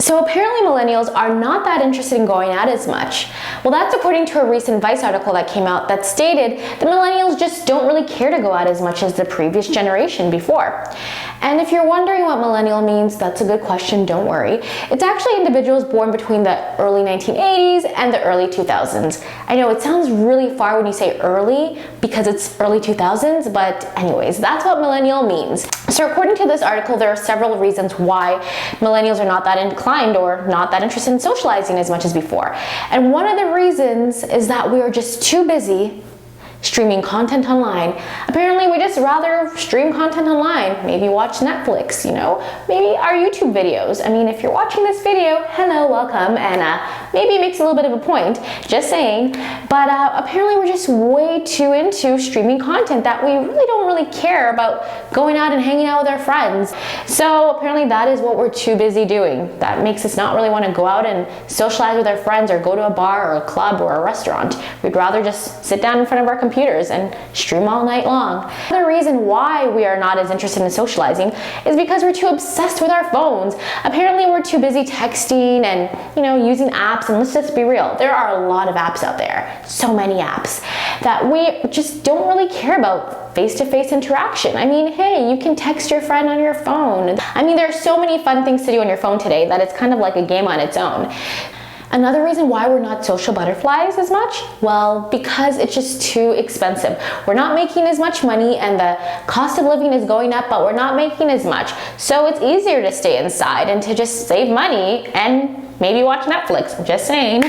So apparently millennials are not that interested in going out as much. Well, that's according to a recent Vice article that came out that stated that millennials just don't really care to go out as much as the previous generation before. And if you're wondering what millennial means, that's a good question, don't worry. It's actually individuals born between the early 1980s and the early 2000s. I know it sounds really far when you say early because it's early 2000s, but anyways, that's what millennial means. So according to this article, there are several reasons why millennials are not that inclined or not that interested in socializing as much as before. And one of the reasons is that we are just too busy streaming content online. Apparently we just rather stream content online, maybe watch Netflix, maybe our YouTube videos. I mean, if you're watching this video, hello, welcome, and maybe it makes a little bit of a point, just saying, but apparently we're just way too into streaming content that we really don't care about going out and hanging out with our friends. So apparently that is what we're too busy doing. That makes us not really want to go out and socialize with our friends or go to a bar or a club or a restaurant. We'd rather just sit down in front of our computers and stream all night long. The reason why we are not as interested in socializing is because we're too obsessed with our phones. Apparently we're too busy texting and using apps, and let's just be real, there are a lot of apps out there, so many apps, that we just don't really care about face-to-face interaction. I mean, hey, you can text your friend on your phone. I mean, there are so many fun things to do on your phone today that it's kind of like a game on its own. Another reason why we're not social butterflies as much, well, because it's just too expensive. We're not making as much money and the cost of living is going up, but we're not making as much. So it's easier to stay inside and to just save money and maybe watch Netflix, just saying.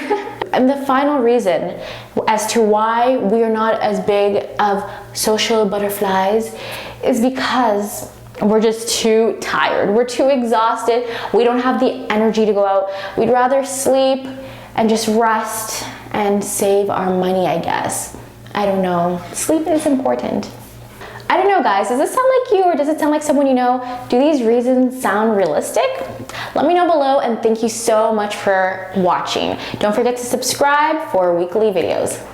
And the final reason as to why we are not as big of social butterflies is because we're just too tired. We're too exhausted. We don't have the energy to go out. We'd rather sleep and just rest and save our money, I guess. I don't know. Sleep is important. I don't know, guys. Does this sound like you or does it sound like someone you know? Do these reasons sound realistic? Let me know below, and thank you so much for watching. Don't forget to subscribe for weekly videos.